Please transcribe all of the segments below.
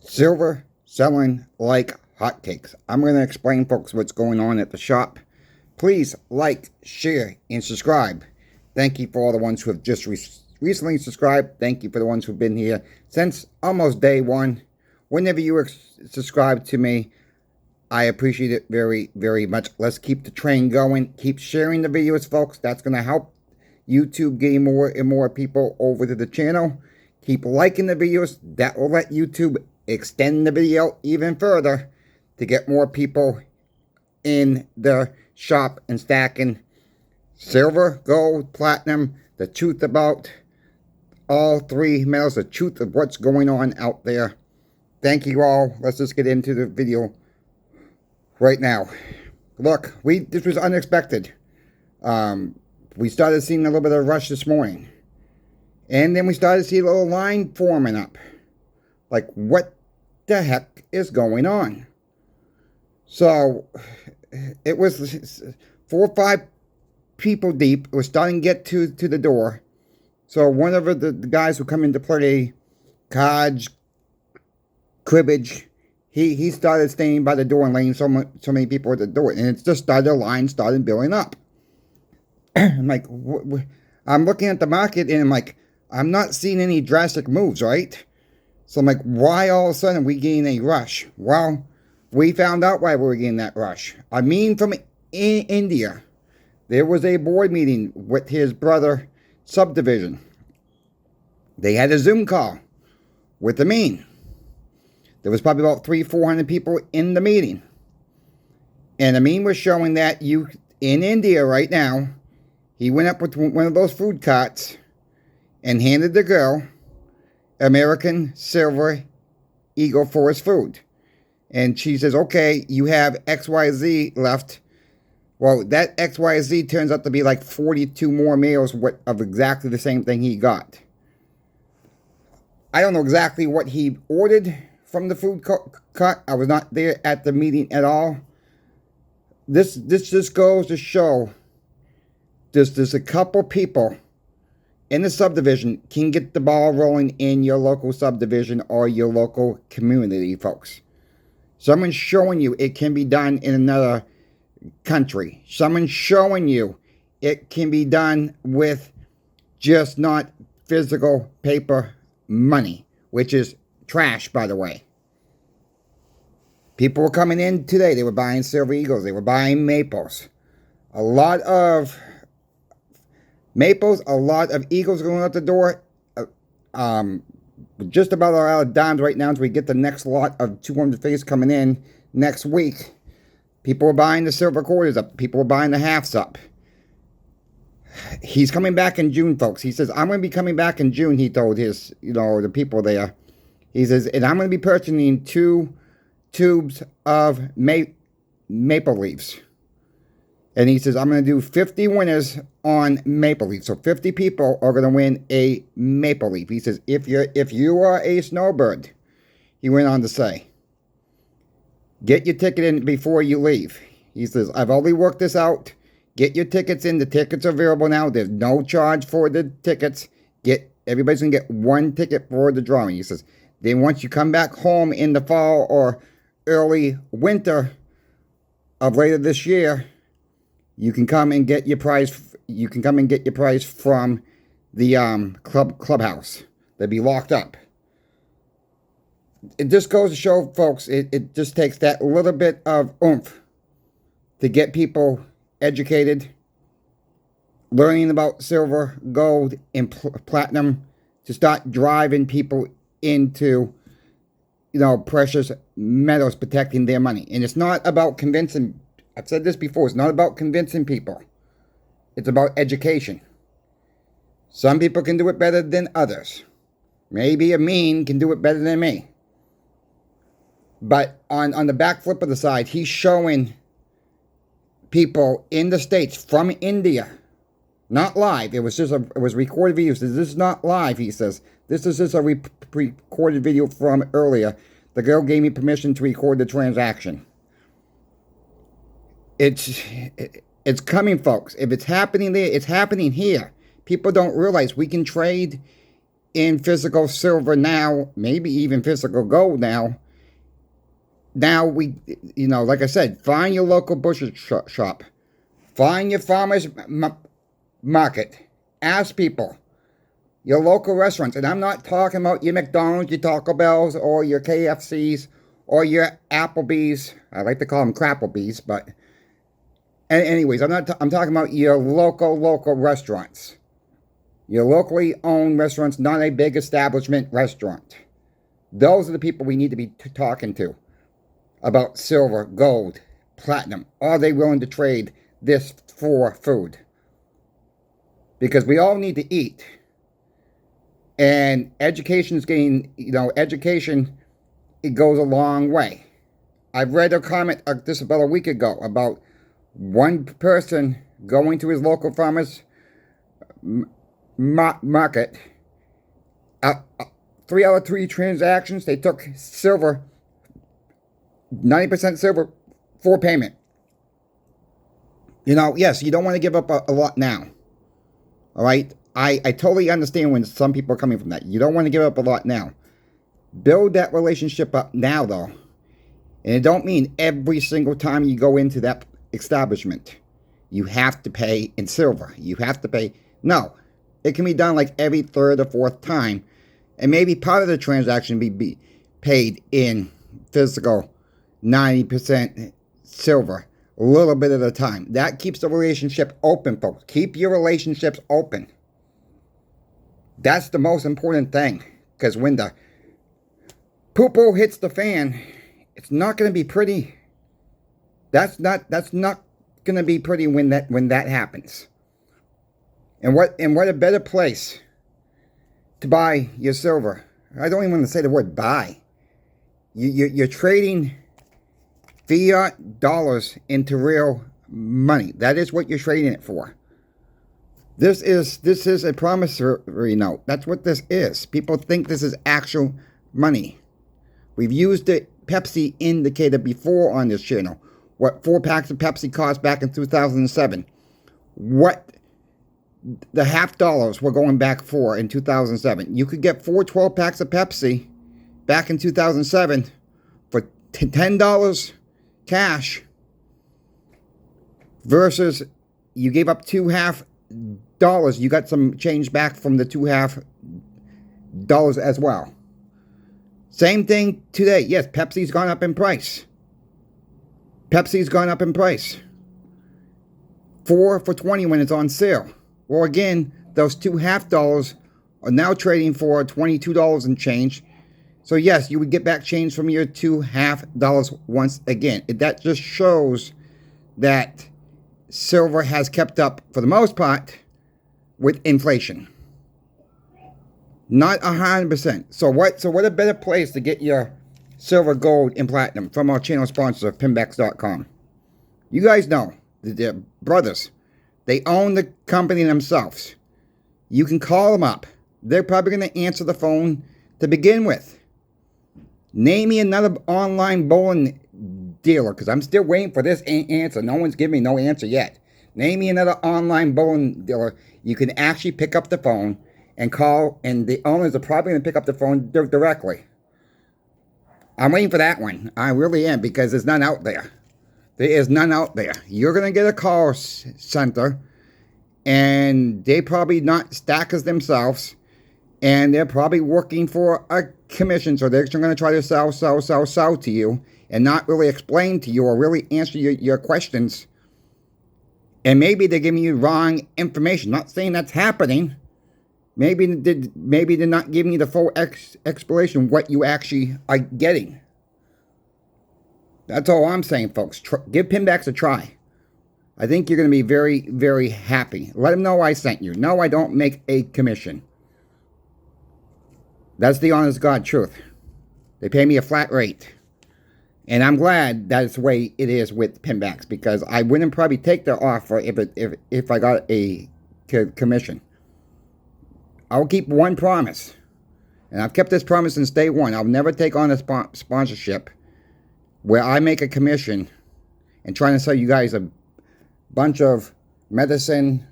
Silver selling like hotcakes. I'm going to explain, folks, what's going on at the shop. Please like, share, and subscribe. Thank you for all the ones who have just recently subscribed. Thank you for the ones who've been here since almost day one. Whenever you subscribe to me, I appreciate it very, very much. Let's keep the train going. Keep sharing the videos, folks. That's going to help YouTube gain more and more people over to the channel. Keep liking the videos. That will let YouTube extend the video even further to get more people in the shop and stacking silver, gold, platinum, the truth about all three metals, the truth of what's going on out there. Thank you all. Let's just get into the video right now. Look, this was unexpected. We started seeing a little bit of a rush this morning. And then we started to see a little line forming up. Like, what the heck is going on? So, it was 4 or 5 people deep. It was starting to get to the door. So, one of the guys who come in to play cards, cribbage, he started staying by the door and laying so many people at the door. And it just started, the line started building up. I'm like, I'm looking at the market and I'm like, I'm not seeing any drastic moves, right? So I'm like, why all of a sudden we gain a rush? Well, we found out why we were getting that rush. I mean, from India, there was a board meeting with his brother subdivision. They had a Zoom call with the mean. There was probably about 300-400 people in the meeting. And the mean was showing that in India right now, he went up with one of those food carts and handed the girl American Silver Eagle for his food. And she says, okay, you have XYZ left. Well, that XYZ turns out to be like 42 more meals of exactly the same thing he got. I don't know exactly what he ordered from the food cart. I was not there at the meeting at all. This just goes to show there's a couple people in the subdivision can get the ball rolling in your local subdivision or your local community, folks. Someone's showing you it can be done in another country. Someone's showing you it can be done with just not physical paper money, which is trash, by the way. People were coming in today. They were buying Silver Eagles. They were buying Maples. A lot of Maples, a lot of Eagles going out the door. Just about out of dimes right now until we get the next lot of 200 face coming in next week. People were buying the silver quarters up. People were buying the halves up. He's coming back in June, folks. He says, I'm going to be coming back in June, he told his, the people there. He says, and I'm going to be purchasing 2 tubes of maple leaves. And he says, I'm going to do 50 winners on maple leaf. So 50 people are going to win a maple leaf. He says, if you are a snowbird, he went on to say, get your ticket in before you leave. He says, I've already worked this out. Get your tickets in. The tickets are available now. There's no charge for the tickets. Everybody's going to get 1 ticket for the drawing. He says, then once you come back home in the fall or early winter of later this year, you can come and get your prize. You can come and get your prize from the clubhouse. They'll be locked up. It just goes to show, folks, it just takes that little bit of oomph to get people educated, learning about silver, gold, and platinum, to start driving people into, precious metals, protecting their money. And it's not about convincing. I've said this before. It's not about convincing people. It's about education. Some people can do it better than others. Maybe a mean can do it better than me. But on the back flip of the side, he's showing people in the States from India, not live. It was recorded video. He says, this is not live, he says. This is just a recorded video from earlier. The girl gave me permission to record the transaction. It's coming, folks. If it's happening there, it's happening here. People don't realize we can trade in physical silver now, maybe even physical gold now. Now we, like I said, find your local butcher shop. Find your farmer's market. Ask people. Your local restaurants. And I'm not talking about your McDonald's, your Taco Bells, or your KFCs, or your Applebee's. I like to call them Crapplebee's, but anyways, I'm talking about your local restaurants. Your locally owned restaurants, not a big establishment restaurant. Those are the people we need to be talking to about silver, gold, platinum. Are they willing to trade this for food? Because we all need to eat. And education is getting, education, it goes a long way. I've read a comment just about a week ago about one person going to his local farmer's market. 3 out of 3 transactions, they took silver, 90% silver for payment. Yes, you don't want to give up a lot now. All right? I totally understand when some people are coming from that. You don't want to give up a lot now. Build that relationship up now, though. And it don't mean every single time you go into that establishment, you have to pay in silver. You have to pay. No. It can be done like every 3rd or 4th time. And maybe part of the transaction be paid in physical 90% silver. A little bit at a time. That keeps the relationship open, folks. Keep your relationships open. That's the most important thing. Because when the poo-poo hits the fan, it's not going to be pretty. That's not going to be pretty when that happens. And what a better place to buy your silver. I don't even want to say the word buy. You're trading fiat dollars into real money. That is what you're trading it for. This is a promissory note. That's what this is. People think this is actual money. We've used the Pepsi indicator before on this channel. What 4 packs of Pepsi cost back in 2007. What the $half were going back for in 2007. You could get 4 12 packs of Pepsi back in 2007 for $10 cash versus you gave up $2.50. You got some change back from the $2.50 as well. Same thing today. Yes, Pepsi's gone up in price. Pepsi's gone up in price. 4 for $20 when it's on sale. Well, again, those $2.50 are now trading for $22 and change. So yes, you would get back change from your $2.50 once again. That just shows that silver has kept up, for the most part, with inflation. Not 100%. So what a better place to get your silver, gold, and platinum from our channel sponsor, Pinbacks.com. You guys know, they're brothers. They own the company themselves. You can call them up. They're probably going to answer the phone to begin with. Name me another online bowling dealer, because I'm still waiting for this answer. No one's giving me no answer yet. Name me another online bowling dealer you can actually pick up the phone and call, and the owners are probably going to pick up the phone directly. I'm waiting for that one. I really am, because there's none out there. There is none out there. You're going to get a call center, and they probably not stackers themselves, and they're probably working for a commission, so they're going to try to sell to you, and not really explain to you or really answer your questions. And maybe they're giving you wrong information. Not saying that's happening. Maybe they're not giving you the full explanation of what you actually are getting. That's all I'm saying, folks. Give Pinbacks a try. I think you're going to be very, very happy. Let them know I sent you. No, I don't make a commission. That's the honest God truth. They pay me a flat rate. And I'm glad that's the way it is with Pinbacks, because I wouldn't probably take their offer if I got a commission. I'll keep one promise. And I've kept this promise since day one. I'll never take on a sponsorship where I make a commission and trying to sell you guys a bunch of medicine,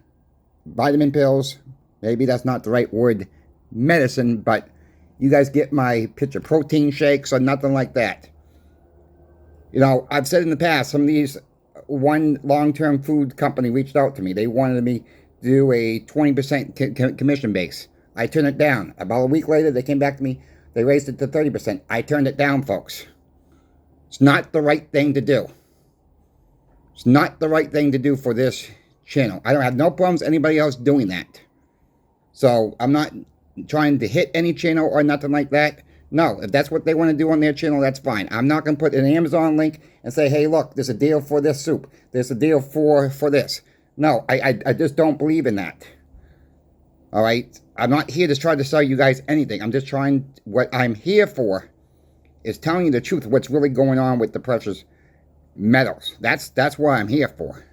vitamin pills. Maybe that's not the right word medicine, but you guys get my picture protein shakes or nothing like that. You know, I've said in the past, some of these, one long-term food company reached out to me. They wanted me to do a 20% commission base. I turned it down. About a week later, they came back to me. They raised it to 30%. I turned it down, folks. It's not the right thing to do. It's not the right thing to do for this channel. I don't have no problems with anybody else doing that. So I'm not trying to hit any channel or nothing like that. No, if that's what they want to do on their channel, that's fine. I'm not going to put an Amazon link and say, hey, look, there's a deal for this soup. There's a deal for this. No, I just don't believe in that. All right? I'm not here to try to sell you guys anything. I'm just trying, what I'm here for is telling you the truth of what's really going on with the precious metals. That's what I'm here for.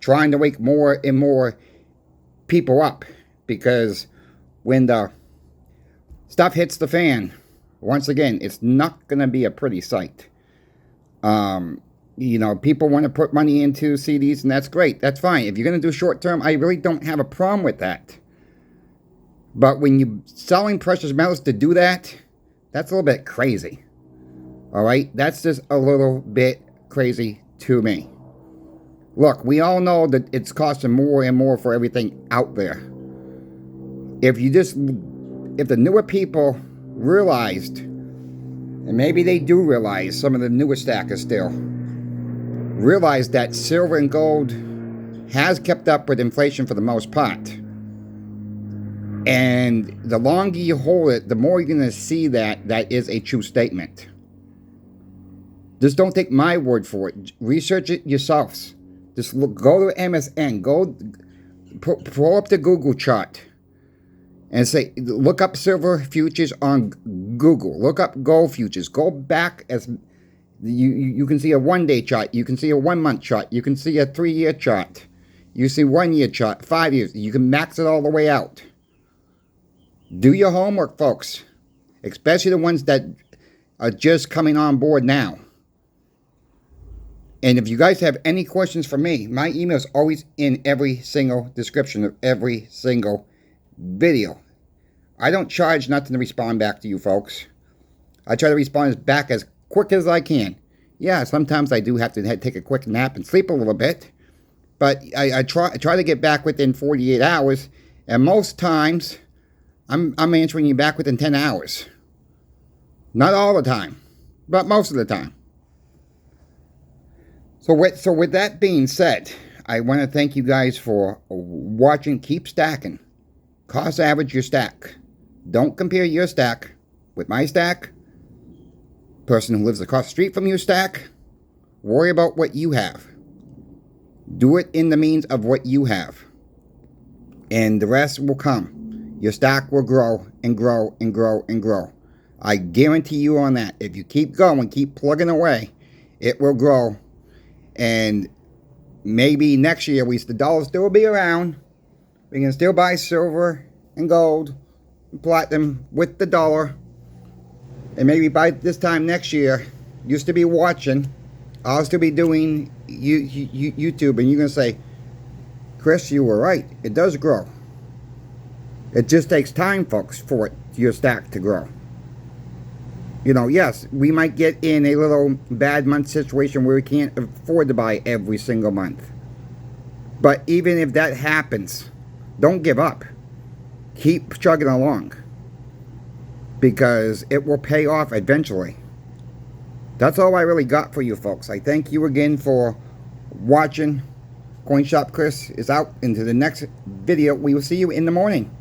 Trying to wake more and more people up. Because when the stuff hits the fan, once again, it's not going to be a pretty sight. You know, people want to put money into CDs, and that's great. That's fine. If you're going to do short term, I really don't have a problem with that. But when you're selling precious metals to do that, that's a little bit crazy. All right? That's just a little bit crazy to me. Look, we all know that it's costing more and more for everything out there. If the newer people realized, and maybe they do realize, some of the newer stackers still realize that silver and gold has kept up with inflation for the most part. And the longer you hold it, the more you're going to see that is a true statement. Just don't take my word for it. Research it yourselves. Just go to MSN. Go pull up the Google chart. And say, look up silver futures on Google. Look up gold futures. Go back as you can see a 1-day chart. You can see a 1-month chart. You can see a 3-year chart. You see 1-year chart, 5 years. You can max it all the way out. Do your homework, folks. Especially the ones that are just coming on board now. And if you guys have any questions for me, my email is always in every single description of every single video. I don't charge nothing to respond back to you folks. I try to respond back as quick as I can. Yeah, sometimes I do have to take a quick nap and sleep a little bit. But I try to get back within 48 hours. And most times, I'm answering you back within 10 hours. Not all the time, but most of the time. So with that being said, I want to thank you guys for watching. Keep stacking. Cost average your stack. Don't compare your stack with my stack. Person who lives across the street from your stack. Worry about what you have. Do it in the means of what you have. And the rest will come. Your stack will grow and grow and grow and grow. I guarantee you on that. If you keep going, keep plugging away, it will grow. And maybe next year, the dollar still will be around. We can still buy silver and gold and platinum with the dollar. And maybe by this time next year, you'll still be watching. I'll still be doing YouTube. And you're going to say, Chris, you were right. It does grow. It just takes time, folks, for your stack to grow. You know, yes, we might get in a little bad month situation where we can't afford to buy every single month. But even if that happens, don't give up. Keep chugging along. Because it will pay off eventually. That's all I really got for you folks. I thank you again for watching. Coin Shop Chris is out. Into the next video. We will see you in the morning.